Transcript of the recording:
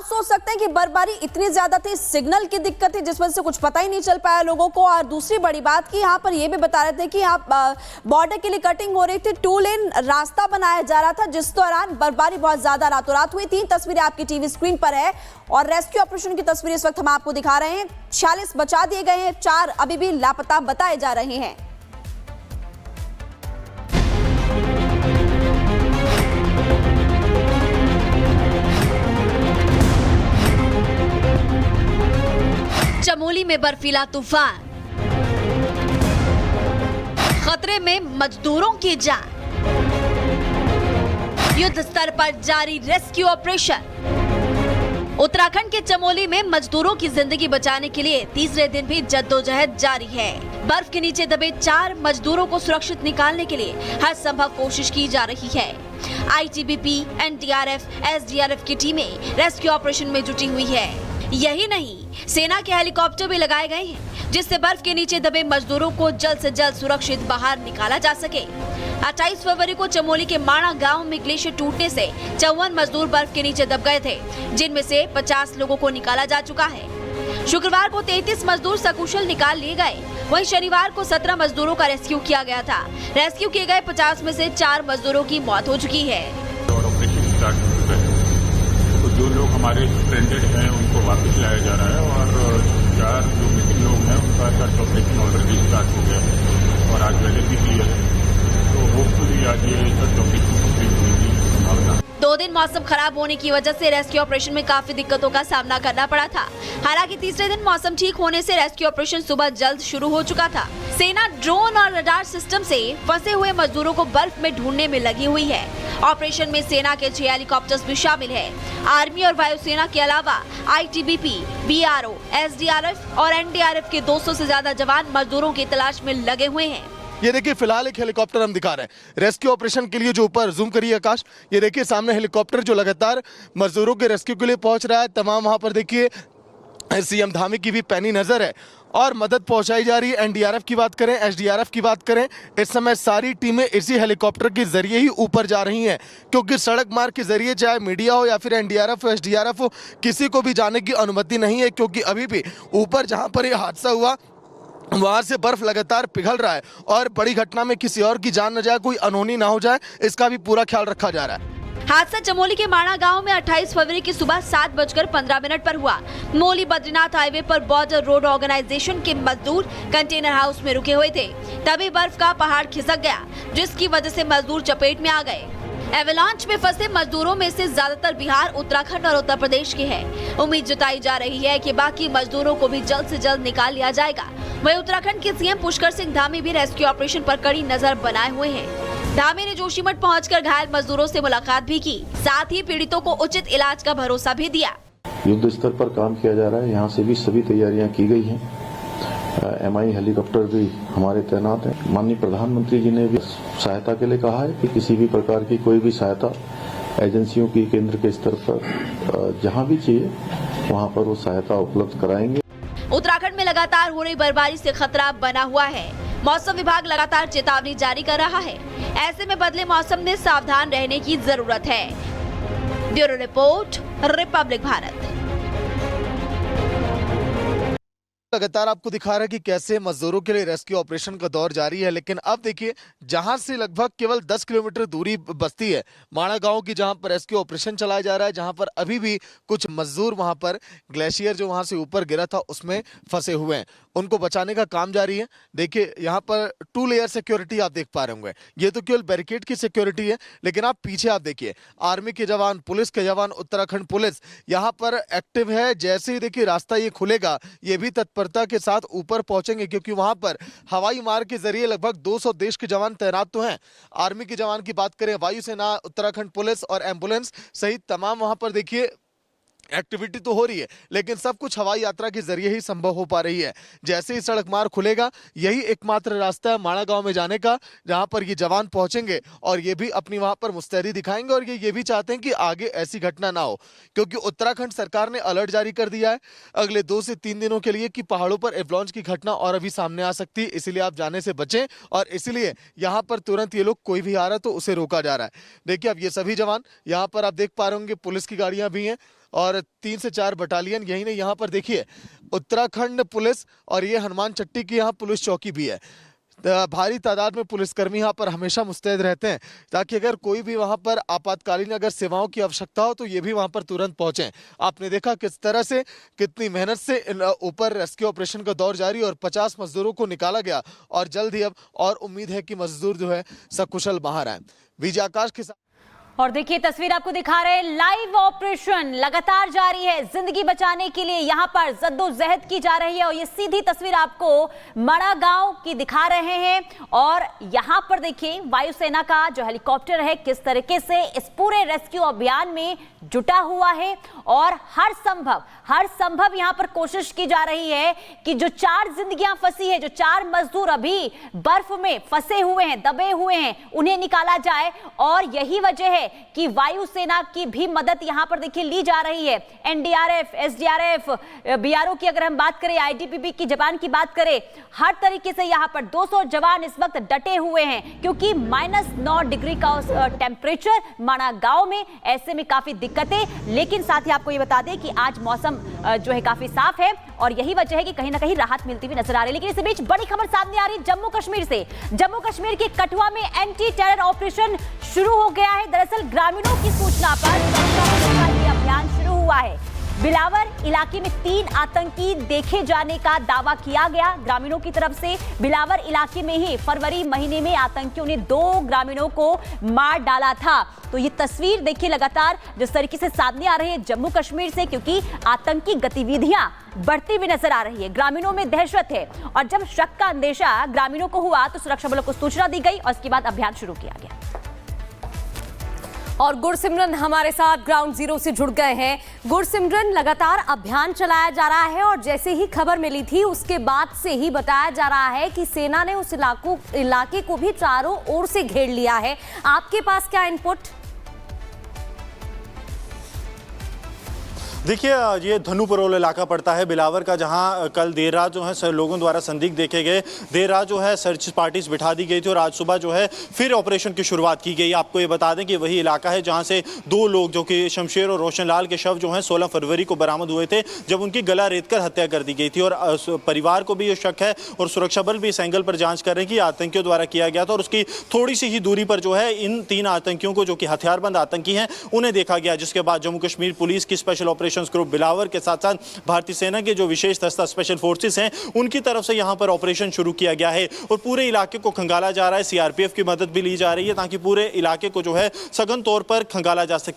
सोच सकते हैं कि बर्फबारी इतनी ज्यादा थी, सिग्नल की दिक्कत थी जिस वजह से कुछ पता ही नहीं चल पाया लोगों को। और दूसरी बड़ी बात कि यहाँ पर ये भी बता रहे थे कि यहाँ बॉर्डर के लिए कटिंग हो रही थी, 2 लेन रास्ता बनाया जा रहा था, जिस दौरान बर्फबारी बहुत ज्यादा रातों रात हुई। 3 तस्वीरें आपकी टीवी स्क्रीन पर है और रेस्क्यू ऑपरेशन की तस्वीरें इस वक्त हम आपको दिखा रहे हैं। 46 बचा दिए गए हैं, 4 अभी भी लापता बताए जा रहे हैं। चमोली में बर्फीला तूफान, खतरे में मजदूरों की जान, युद्ध स्तर पर जारी रेस्क्यू ऑपरेशन। उत्तराखंड के चमोली में मजदूरों की जिंदगी बचाने के लिए तीसरे दिन भी जद्दोजहद जारी है। बर्फ के नीचे दबे 4 मजदूरों को सुरक्षित निकालने के लिए हर संभव कोशिश की जा रही है। आईटीबीपी, एनडीआरएफ, एसडीआरएफ की टीमें रेस्क्यू ऑपरेशन में जुटी हुई है। यही नहीं, सेना के हेलीकॉप्टर भी लगाए गए हैं जिससे बर्फ के नीचे दबे मजदूरों को जल्द से जल्द सुरक्षित बाहर निकाला जा सके। 28 फरवरी को चमोली के माणा गांव में ग्लेशियर टूटने से 54 मजदूर बर्फ के नीचे दब गए थे, जिनमें से 50 लोगों को निकाला जा चुका है। शुक्रवार को 33 मजदूर सकुशल निकाल लिए गए। वहीं शनिवार को 17 मजदूरों का रेस्क्यू किया गया था। रेस्क्यू किए गए 50 में से 4 मजदूरों की मौत हो चुकी है। जो लोग हमारे स्ट्रेंडेड हैं उनको वापस लाया जा रहा है और 4 जो मिसिंग लोग हैं उनका सर्च ऑपरेशन ऑलरेडी स्टार्ट हो गया है और आज पहले भी क्लियर है, तो होपफुली आज ये सर्च ऑपरेशन कंप्लीट होने की संभावना। 2 दिन मौसम खराब होने की वजह से रेस्क्यू ऑपरेशन में काफी दिक्कतों का सामना करना पड़ा था। हालांकि तीसरे दिन मौसम ठीक होने से रेस्क्यू ऑपरेशन सुबह जल्द शुरू हो चुका था। सेना ड्रोन और रडार सिस्टम से फंसे हुए मजदूरों को बर्फ में ढूंढने में लगी हुई है। ऑपरेशन में सेना के 6 हेलीकॉप्टर्स भी शामिल है। आर्मी और वायुसेना के अलावा आईटीबीपी, बीआरओ, एसडीआरएफ और एनडीआरएफ के 200 से ज्यादा जवान मजदूरों की तलाश में लगे हुए हैं। ये देखिए, फिलहाल एक हेलीकॉप्टर हम दिखा रहे हैं रेस्क्यू ऑपरेशन के लिए, जो ऊपर जूम करिए आकाश। ये देखिए सामने हेलीकॉप्टर जो लगातार मजदूरों के रेस्क्यू के लिए पहुंच रहा है। तमाम वहां पर देखिए सीएम धामी की भी पैनी नजर है और मदद पहुंचाई जा रही है। एनडीआरएफ की बात करें, एसडीआरएफ की बात करें, इस समय सारी टीमें इसी हेलीकॉप्टर के जरिए ही ऊपर जा रही हैं, क्योंकि सड़क मार्ग के जरिए चाहे मीडिया हो या फिर एनडीआरएफ हो, एसडीआरएफ हो, किसी को भी जाने की अनुमति नहीं है, क्योंकि अभी भी ऊपर जहां पर यह हादसा हुआ वहां से बर्फ लगातार पिघल रहा है और बड़ी घटना में किसी और की जान न जाए, कोई अनहोनी ना हो जाए, इसका भी पूरा ख्याल रखा जा रहा है। हादसा चमोली के माणा गांव में 28 फरवरी की सुबह 7:15 पर हुआ। मोली बद्रीनाथ हाईवे पर बॉर्डर रोड ऑर्गेनाइजेशन के मजदूर कंटेनर हाउस में रुके हुए थे, तभी बर्फ का पहाड़ खिसक गया, जिसकी वजह से मजदूर चपेट में आ गए। एवलांच में फंसे मजदूरों में से ज्यादातर बिहार, उत्तराखंड और उत्तर प्रदेश के हैं। उम्मीद जताई जा रही है कि बाकी मजदूरों को भी जल्द से जल्द निकाल लिया जाएगा। वहीं उत्तराखंड के सीएम पुष्कर सिंह धामी भी रेस्क्यू ऑपरेशन पर कड़ी नजर बनाए हुए हैं। धामी ने जोशीमठ पहुंचकर घायल मजदूरों से मुलाकात भी की, साथ ही पीड़ितों को उचित इलाज का भरोसा भी दिया। युद्ध स्तर पर काम किया जा रहा है, यहाँ से भी सभी तैयारियां की गई हैं। एमआई हेलीकॉप्टर भी हमारे तैनात है। माननीय प्रधानमंत्री जी ने भी सहायता के लिए कहा है कि किसी भी प्रकार की कोई भी सहायता एजेंसियों की केंद्र के स्तर पर जहां भी चाहिए वहां पर वो सहायता उपलब्ध कराएंगे। उत्तराखंड में लगातार हो रही बर्फबारी से खतरा बना हुआ है। मौसम विभाग लगातार चेतावनी जारी कर रहा है। ऐसे में बदले मौसम में सावधान रहने की जरूरत है। Bureau report, Republic Bharat. लगातार आपको दिखा रहा है कि कैसे मजदूरों के लिए रेस्क्यू ऑपरेशन का दौर जारी है, लेकिन अब देखिए जहां से लगभग केवल 10 किलोमीटर दूरी बसती है माणा गांव की, जहां पर रेस्क्यू ऑपरेशन चलाया जा रहा है, जहां पर अभी भी कुछ मजदूर वहां पर ग्लेशियर जो वहां से ऊपर गिरा था उसमें फंसे हुए हैं, उनको बचाने का काम जारी है। देखिए यहाँ पर 2 लेयर सिक्योरिटी आप देख पा रहे होंगे। ये तो केवल बैरिकेड की सिक्योरिटी है, लेकिन आप पीछे आप देखिए आर्मी के जवान, पुलिस के जवान, उत्तराखंड पुलिस यहाँ पर एक्टिव है। जैसे ही देखिए रास्ता ये खुलेगा, ये भी तत्परता के साथ ऊपर पहुंचेंगे, क्योंकि वहां पर हवाई मार्ग के जरिए लगभग 200 देश के जवान तैनात तो हैं। आर्मी के जवान की बात करें, वायुसेना, उत्तराखंड पुलिस और एम्बुलेंस सहित तमाम वहां पर देखिए एक्टिविटी तो हो रही है, लेकिन सब कुछ हवाई यात्रा के जरिए ही संभव हो पा रही है। जैसे ही सड़क मार्ग खुलेगा, यही एकमात्र रास्ता है माणा गांव में जाने का, जहां पर ये जवान पहुंचेंगे और ये भी अपनी वहां पर मुस्तैदी दिखाएंगे और ये भी चाहते हैं कि आगे ऐसी घटना ना हो, क्योंकि उत्तराखंड सरकार ने अलर्ट जारी कर दिया है अगले 2 से 3 दिनों के लिए कि पहाड़ों पर एवलांच की घटना और अभी सामने आ सकती है, इसलिए आप जाने से बचें। और इसलिए यहाँ पर तुरंत ये लोग, कोई भी आ रहा है तो उसे रोका जा रहा है। देखिए अब ये सभी जवान यहाँ पर आप देख पा रहे होंगे, पुलिस की गाड़ियां भी हैं और 3 से 4 बटालियन यही नहीं, यहाँ पर देखिए उत्तराखंड पुलिस और ये हनुमान चट्टी की यहाँ पुलिस चौकी भी है। भारी तादाद में पुलिसकर्मी यहाँ पर हमेशा मुस्तैद रहते हैं ताकि अगर कोई भी वहाँ पर आपातकालीन अगर सेवाओं की आवश्यकता हो तो ये भी वहाँ पर तुरंत पहुंचें। आपने देखा किस तरह से कितनी मेहनत से ऊपर रेस्क्यू ऑपरेशन का दौर जारी और 50 मजदूरों को निकाला गया और जल्द ही अब और उम्मीद है कि मजदूर जो है सकुशल बाहर आए। विजय आकाश के साथ और देखिए तस्वीर आपको दिखा रहे हैं, लाइव ऑपरेशन लगातार जारी है। जिंदगी बचाने के लिए यहां पर जद्दोजहद की जा रही है और ये सीधी तस्वीर आपको मड़ा गांव की दिखा रहे हैं। और यहां पर देखिए वायुसेना का जो हेलीकॉप्टर है किस तरीके से इस पूरे रेस्क्यू अभियान में जुटा हुआ है और हर संभव यहां पर कोशिश की जा रही है कि जो 4 जिंदगियां फंसी है, जो 4 मजदूर अभी बर्फ में फंसे हुए हैं, दबे हुए हैं, उन्हें निकाला जाए। और यही वजह है कि वायुसेना की भी मदद यहां पर देखिए ली जा रही है। एनडीआरएफ, एसडीआरएफ, बीआरओ की अगर हम बात करें, आईटीबीपी की जवान की बात करें, हर तरीके से यहां पर 200 जवान इस वक्त डटे हुए हैं क्योंकि -9 डिग्री का टेम्परेचर माणा गांव में, ऐसे में काफी दिक्कतें। लेकिन साथ ही आपको ये बता दें कि आज मौसम जो है काफी साफ है और यही वजह है कि कहीं ना कहीं राहत मिलती हुई नजर आ रही है। लेकिन इस बीच बड़ी खबर सामने आ रही है जम्मू कश्मीर से। जम्मू कश्मीर के कठुआ में एंटी टेरर ऑपरेशन शुरू हो गया है। दरअसल ग्रामीणों की सूचना पर ये अभियान शुरू हुआ है। बिलावर इलाके में 3 आतंकी देखे जाने का दावा किया गया ग्रामीणों की तरफ से। बिलावर इलाके में ही फरवरी महीने में आतंकियों ने 2 ग्रामीणों को मार डाला था। तो ये तस्वीर देखिए लगातार जिस तरीके से सामने आ रही है जम्मू कश्मीर से, क्योंकि आतंकी गतिविधियां बढ़ती हुई नजर आ रही है। ग्रामीणों में दहशत है और जब शक का अंदेशा ग्रामीणों को हुआ तो सुरक्षा बलों को सूचना दी गई और इसके बाद अभियान शुरू किया गया। और गुरसिमरन हमारे साथ ग्राउंड जीरो से जुड़ गए हैं। गुरसिमरन, लगातार अभियान चलाया जा रहा है और जैसे ही खबर मिली थी उसके बाद से ही बताया जा रहा है कि सेना ने उस इलाके को भी चारों ओर से घेर लिया है। आपके पास क्या इनपुट? देखिए ये धनुपरोल इलाका पड़ता है बिलावर का, जहां कल देर रात जो है लोगों द्वारा संदिग्ध देखे गए। देर रात जो है सर्च पार्टीज बिठा दी गई थी और आज सुबह जो है फिर ऑपरेशन की शुरुआत की गई। आपको ये बता दें कि वही इलाका है जहां से 2 लोग जो कि शमशेर और रोशन लाल के शव जो हैं 16 फरवरी को बरामद हुए थे, जब उनकी गला रेतकर हत्या कर दी गई थी। और परिवार को भी ये शक है और सुरक्षा बल भी इस एंगल पर जाँच कर रहे हैं कि आतंकियों द्वारा किया गया था। और उसकी थोड़ी सी ही दूरी पर जो है इन 3 आतंकियों को, जो कि हथियारबंद आतंकी हैं, उन्हें देखा गया। जिसके बाद जम्मू कश्मीर पुलिस की स्पेशल ऑपरेशन ग्रुप बिलावर के साथ साथ भारतीय सेना के जो विशेष दस्ता स्पेशल फोर्सेस हैं, उनकी तरफ से यहां पर ऑपरेशन शुरू किया गया है और पूरे इलाके को खंगाला जा रहा है। सीआरपीएफ की मदद भी ली जा रही है ताकि पूरे इलाके को जो है सघन तौर पर खंगाला जा सके।